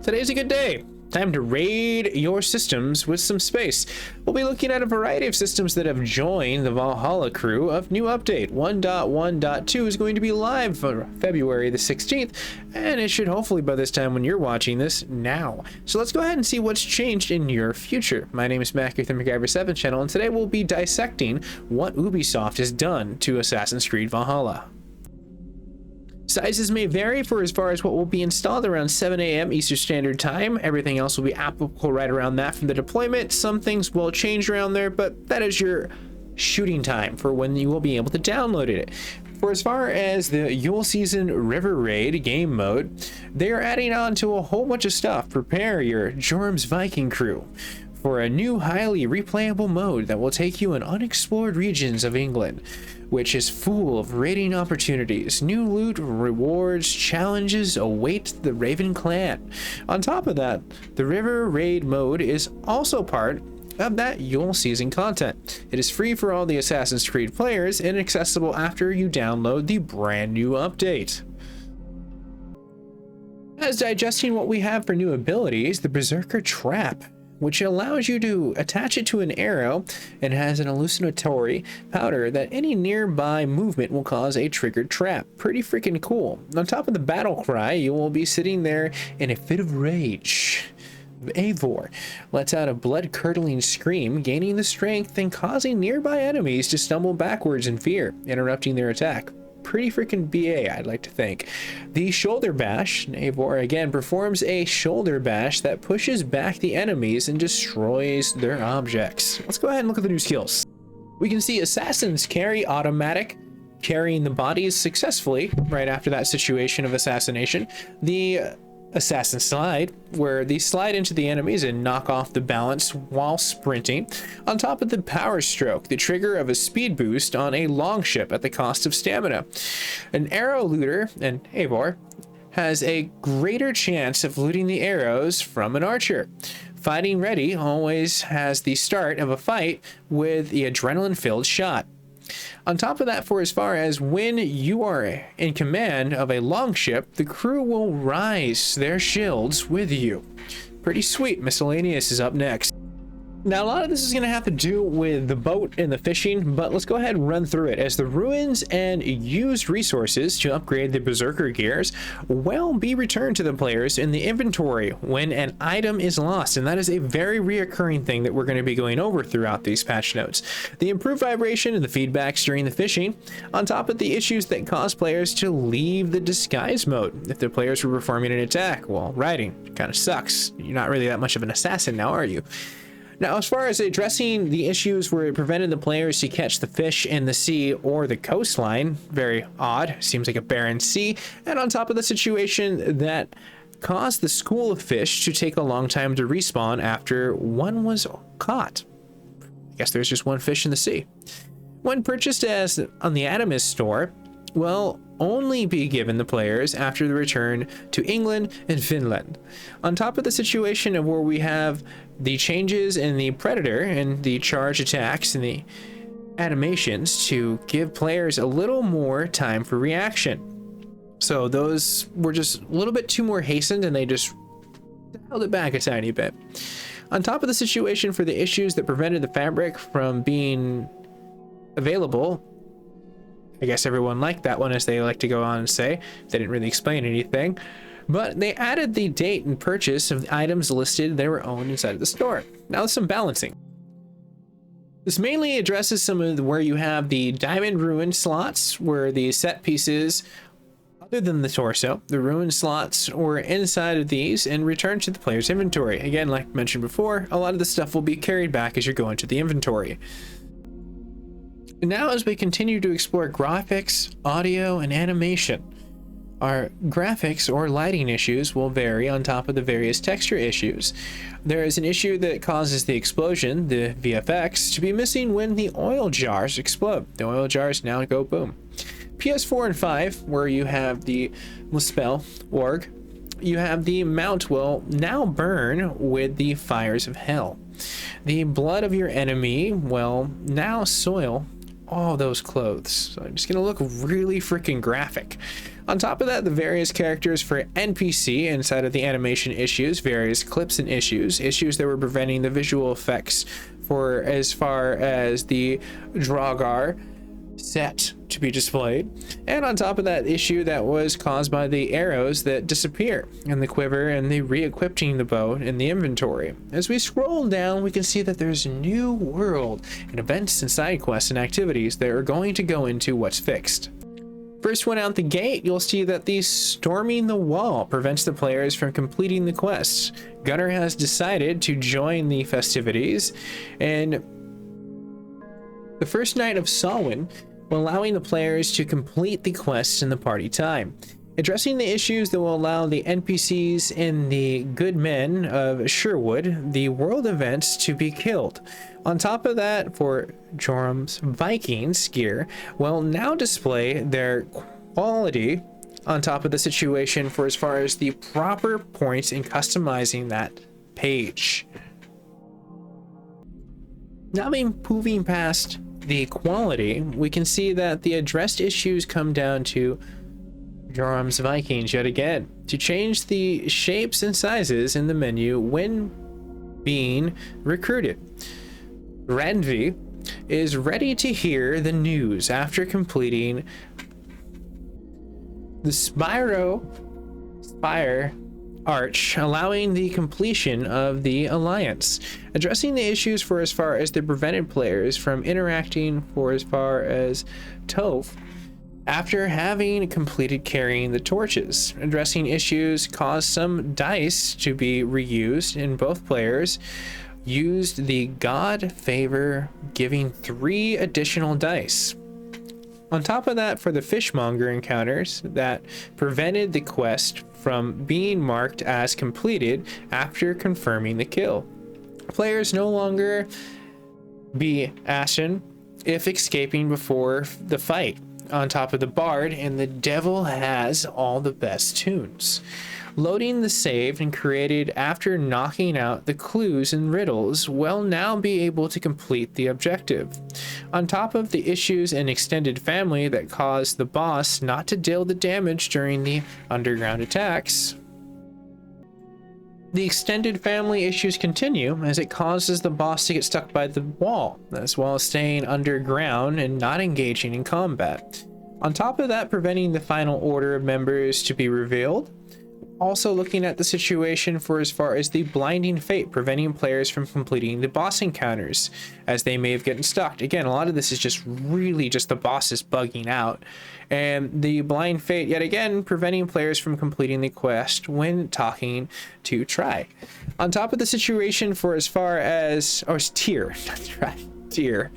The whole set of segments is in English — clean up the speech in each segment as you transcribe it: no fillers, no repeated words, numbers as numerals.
today's a good day. Time to raid your systems with some space. We'll be looking at a variety of systems that have joined the Valhalla crew of new update. 1.1.2 is going to be live for February the 16th, and it should hopefully by this time when you're watching this now. So let's go ahead and see what's changed in your future. My name is Mac with the MacGyver7 channel, and today we'll be dissecting what Ubisoft has done to Assassin's Creed Valhalla. Sizes may vary for as far as what will be installed around 7 a.m. Eastern Standard Time. Everything else will be applicable right around that from the deployment. Some things will change around there, but that is your shooting time for when you will be able to download it. For as far as the Yule Season River Raid game mode, they are adding on to a whole bunch of stuff. Prepare your Jorm's Viking crew for a new highly replayable mode that will take you in unexplored regions of England, which is full of raiding opportunities. New loot, rewards, challenges await the Raven clan. On top of that, the River Raid mode is also part of that Yule season content. It is free for all the Assassin's Creed players and accessible after you download the brand new update. As digesting what we have for new abilities, the Berserker Trap, which allows you to attach it to an arrow and has an hallucinatory powder that any nearby movement will cause a triggered trap. Pretty freaking cool. On top of the battle cry, you will be sitting there in a fit of rage. Eivor lets out a blood-curdling scream, gaining the strength and causing nearby enemies to stumble backwards in fear, interrupting their attack. Pretty freaking BA, I'd like to think. The shoulder bash, Eivor again performs a shoulder bash that pushes back the enemies and destroys their objects. Let's go ahead and look at the new skills. We can see assassins carry automatic, carrying the bodies successfully right after that situation of assassination. The assassin slide, where they slide into the enemies and knock off the balance while sprinting. On top of the power stroke, the trigger of a speed boost on a longship at the cost of stamina. An arrow looter, and Eivor, has a greater chance of looting the arrows from an archer. Fighting ready always has the start of a fight with the adrenaline-filled shot. On top of that, for as far as when you are in command of a longship, the crew will rise their shields with you. Pretty sweet. Miscellaneous is up next. Now, a lot of this is going to have to do with the boat and the fishing, but let's go ahead and run through it, as the ruins and used resources to upgrade the Berserker gears will be returned to the players in the inventory when an item is lost, and that is a very reoccurring thing that we're going to be going over throughout these patch notes. The improved vibration and the feedbacks during the fishing, on top of the issues that cause players to leave the disguise mode if the players were performing an attack while riding. Kind of sucks. You're not really that much of an assassin now, are you? Now, as far as addressing the issues where it prevented the players to catch the fish in the sea or the coastline, very odd, seems like a barren sea, and on top of the situation that caused the school of fish to take a long time to respawn after one was caught. I guess there's just one fish in the sea. When purchased as on the Animus store, will only be given the players after the return to England and Finland. On top of the situation of where we have the changes in the Predator and the charge attacks and the animations to give players a little more time for reaction. So those were just a little bit too more hastened, and they just held it back a tiny bit. On top of the situation for the issues that prevented the fabric from being available, I guess everyone liked that one, as they like to go on and say. They didn't really explain anything, but they added the date and purchase of the items listed they were owned inside of the store. Now there's some balancing. This mainly addresses some of where you have the diamond ruin slots, where the set pieces, other than the torso, the ruin slots were inside of these and returned to the player's inventory. Again, like mentioned before, a lot of the stuff will be carried back as you're going to the inventory. Now, as we continue to explore graphics, audio, and animation, our graphics or lighting issues will vary on top of the various texture issues. There is an issue that causes the explosion, the VFX, to be missing when the oil jars explode. The oil jars now go boom. PS4 and 5, where you have the Muspel org, you have the mount will now burn with the fires of hell. The blood of your enemy will now soil all those clothes. So I'm just gonna look really freaking graphic. On top of that, the various characters for NPC inside of the animation issues, various clips and issues that were preventing the visual effects for as far as the Draugr set to be displayed. And on top of that, issue that was caused by the arrows that disappear in the quiver and the re-equipping the bow in the inventory. As we scroll down, we can see that there's a new world and events and side quests and activities that are going to go into what's fixed. First one out the gate, you'll see that the storming the wall prevents the players from completing the quests. Gunnar has decided to join the festivities, and the first night of Samhain, allowing the players to complete the quests in the party time, addressing the issues that will allow the NPCs and the good men of Sherwood, the world events, to be killed. On top of that, for Jorum's Vikings gear will now display their quality on top of the situation for as far as the proper points in customizing that page. Now moving past the quality, we can see that the addressed issues come down to Jorum's Vikings yet again. To change the shapes and sizes in the menu when being recruited. Randvi is ready to hear the news after completing the Spire Arch, allowing the completion of the Alliance, addressing the issues for as far as the prevented players from interacting for as far as Toph after having completed carrying the torches, addressing issues caused some dice to be reused in both players, used the God favor, giving 3 additional dice. On top of that, for the fishmonger encounters that prevented the quest from being marked as completed after confirming the kill. Players no longer be ashen if escaping before the fight. On top of the bard, and the devil has all the best tunes. Loading the save and created after knocking out the clues and riddles will now be able to complete the objective. On top of the issues and extended family that caused the boss not to deal the damage during the underground attacks, the extended family issues continue as it causes the boss to get stuck by the wall, as well as staying underground and not engaging in combat. On top of that, preventing the final order of members to be revealed. Also looking at the situation for as far as the blinding fate, preventing players from completing the boss encounters as they may have gotten stuck. Again, a lot of this is just really just the bosses bugging out. And the blind fate, yet again, preventing players from completing the quest when talking to Try. On top of the situation for as far as, or Tyr, not Try, Tyr.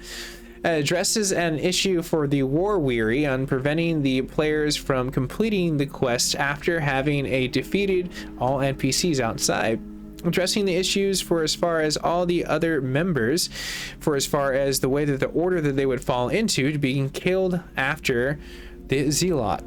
Addresses an issue for the war weary on preventing the players from completing the quest after having defeated all NPCs outside. Addressing the issues for as far as all the other members, for as far as the way that the order that they would fall into being killed after the Zealot.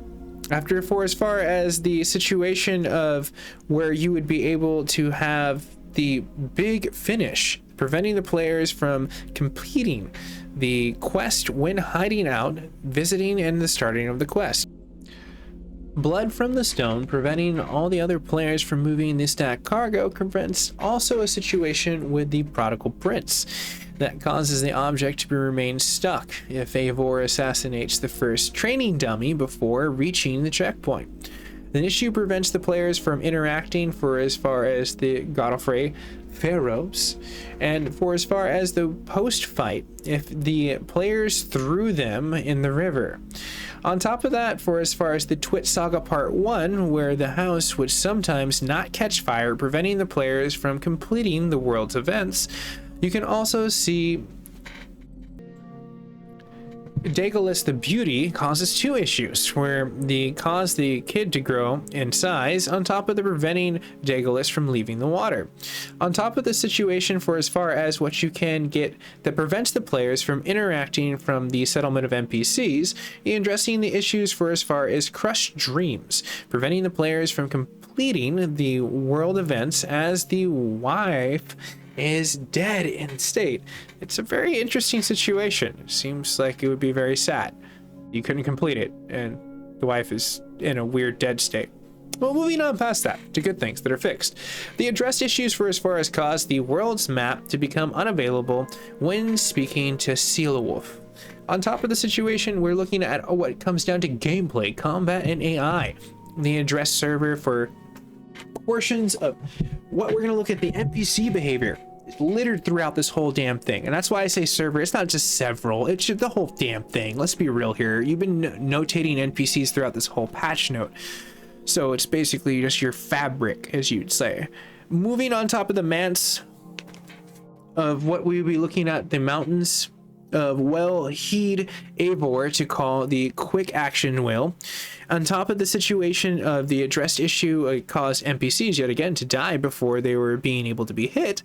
After for as far as the situation of where you would be able to have the big finish, preventing the players from completing the quest when hiding out, visiting, and the starting of the quest. Blood from the stone, preventing all the other players from moving the stack cargo, prevents also a situation with the prodigal prince that causes the object to remain stuck if Eivor assassinates the first training dummy before reaching the checkpoint. The issue prevents the players from interacting for as far as the Godfrey Pharaohs, and for as far as the post-fight, if the players threw them in the river. On top of that, for as far as the Twit Saga Part 1, where the house would sometimes not catch fire, preventing the players from completing the world's events, you can also see Daedalus the Beauty causes 2 issues, where they cause the kid to grow in size, on top of the preventing Daedalus from leaving the water. On top of the situation for as far as what you can get that prevents the players from interacting from the settlement of NPCs, and addressing the issues for as far as crushed dreams, preventing the players from completing the world events as the wife is dead in state. It's a very interesting situation. It seems like it would be very sad. You couldn't complete it, and the wife is in a weird dead state. Well, moving on past that to good things that are fixed. The addressed issues for as far as caused the world's map to become unavailable when speaking to Sealwolf. On top of the situation, we're looking at what comes down to gameplay, combat, and AI. The address server for portions of what we're going to look at the NPC behavior. It's littered throughout this whole damn thing, and that's why I say server. It's not just several, it's the whole damn thing. Let's be real here. You've been notating NPCs throughout this whole patch note, so it's basically just your fabric, as you'd say. Moving on top of the manse of what we would be looking at, the mountains of Well-Heed Avor to call the quick action wheel. On top of the situation of the addressed issue caused NPCs yet again to die before they were being able to be hit.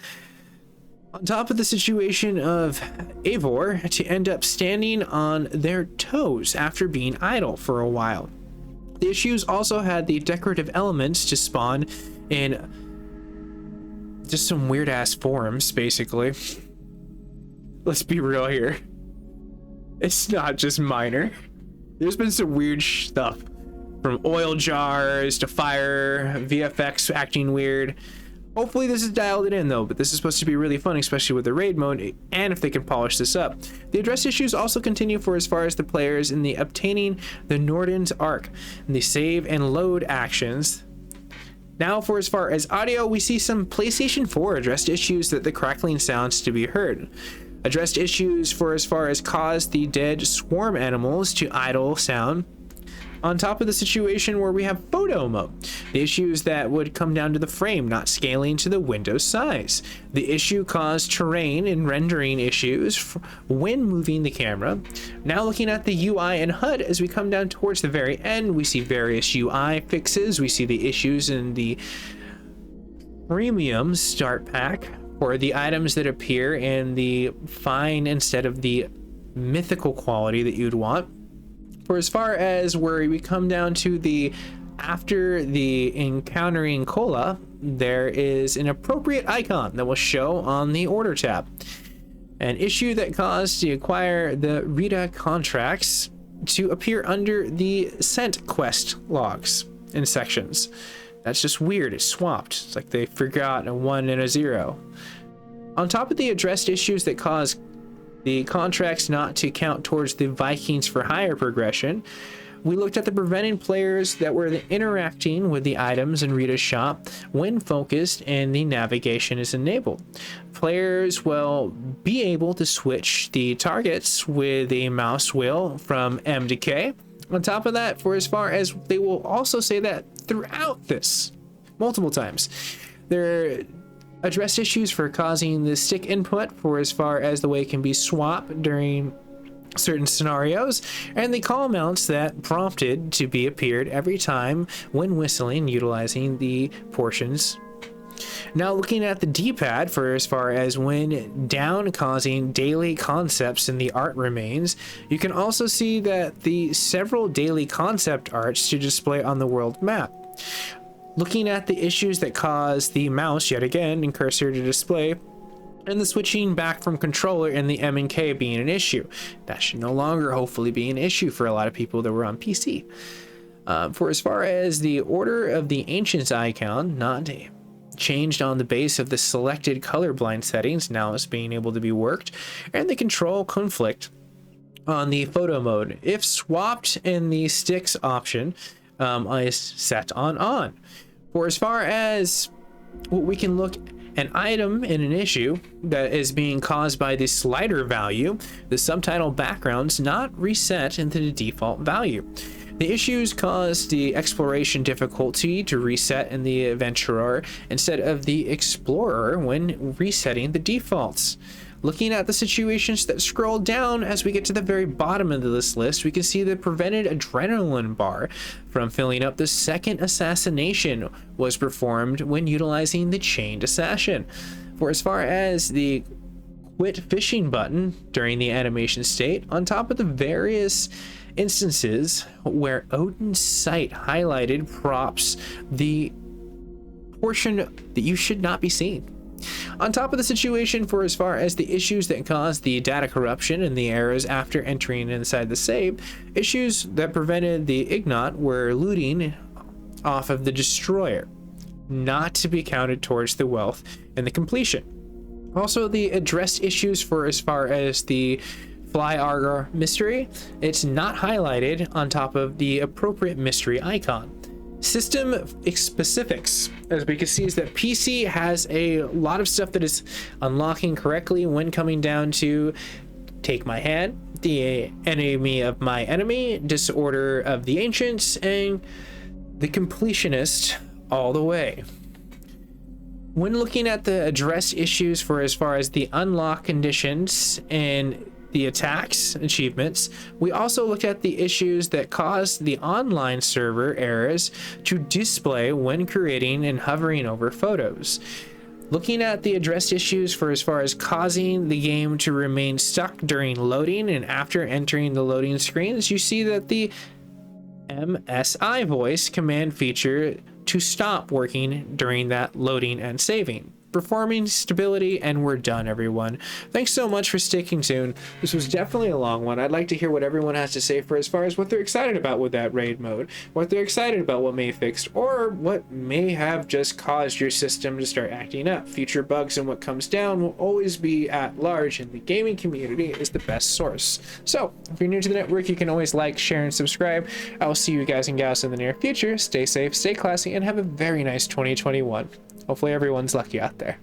On top of the situation of Avor to end up standing on their toes after being idle for a while. The issues also had the decorative elements to spawn in just some weird ass forms, basically. Let's be real here. It's not just minor. There's been some weird stuff, from oil jars to fire, VFX acting weird. Hopefully this is dialed it in though, but this is supposed to be really fun, especially with the raid mode, and if they can polish this up. The address issues also continue for as far as the players in the obtaining the Norden's Arc, and the save and load actions. Now for as far as audio, we see some PlayStation 4 addressed issues that the crackling sounds to be heard. Addressed issues for as far as caused the dead swarm animals to idle sound. On top of the situation where we have photo mode, the issues that would come down to the frame not scaling to the window size. The issue caused terrain and rendering issues when moving the camera. Now looking at the UI and HUD, as we come down towards the very end, we see various UI fixes. We see the issues in the premium start pack, or the items that appear in the fine instead of the mythical quality that you'd want. For as far as where we come down to the after the encountering Cola, there is an appropriate icon that will show on the order tab. An issue that caused to acquire the Rita contracts to appear under the sent quest logs in sections. That's just weird. It's swapped. It's like they forgot a 1 and a 0. On top of the addressed issues that cause the contracts not to count towards the Vikings for hire progression, we looked at the preventing players that were interacting with the items in Rita's shop when focused and the navigation is enabled. Players will be able to switch the targets with a mouse wheel from M to K. On top of that, for as far as they will also say that throughout this multiple times, there addressed issues for causing the stick input for as far as the way it can be swapped during certain scenarios, and the call mounts that prompted to be appeared every time when whistling utilizing the portions. Now looking at the D-pad for as far as when down causing daily concepts in the art remains, you can also see that the several daily concept arts to display on the world map. Looking at the issues that cause the mouse yet again and cursor to display, and the switching back from controller and the M and K being an issue. That should no longer hopefully be an issue for a lot of people that were on PC. For as far as the Order of the Ancients icon, not changed on the base of the selected colorblind settings, now it's being able to be worked, and the control conflict on the photo mode, if swapped in the sticks option, is set on. For as far as what we can look, an item in an issue that is being caused by the slider value, the subtitle background's not reset into the default value. The issues cause the exploration difficulty to reset in the adventurer instead of the explorer when resetting the defaults. Looking at the situations that scroll down as we get to the very bottom of this list, we can see the prevented adrenaline bar from filling up the second assassination was performed when utilizing the chained assassin. For as far as the quit fishing button during the animation state, on top of the various instances where Odin's sight highlighted props the portion that you should not be seeing. On top of the situation, for as far as the issues that caused the data corruption and the errors after entering inside the save, issues that prevented the Ignat were looting off of the destroyer, not to be counted towards the wealth and the completion. Also, the addressed issues for as far as the Fly Argar mystery, it's not highlighted on top of the appropriate mystery icon. System specifics, as we can see, is that PC has a lot of stuff that is unlocking correctly when coming down to Take My Hand, the Enemy of My Enemy, Disorder of the Ancients, and the Completionist all the way. When looking at the addressed issues for as far as the unlock conditions and the attacks achievements, we also looked at the issues that caused the online server errors to display when creating and hovering over photos. Looking at the addressed issues for as far as causing the game to remain stuck during loading and after entering the loading screens, you see that the MSI voice command feature to stop working during that loading and saving. Performing stability, and we're done, everyone. Thanks so much for sticking tuned. This was definitely a long one. I'd like to hear what everyone has to say for as far as what they're excited about with that raid mode, what they're excited about what may fixed, or what may have just caused your system to start acting up. Future bugs and what comes down will always be at large, and the gaming community is the best source. So if you're new to the network, you can always like, share, and subscribe. I will see you guys and gals in the near future. Stay safe, stay classy, and have a very nice 2021. Hopefully everyone's lucky out there.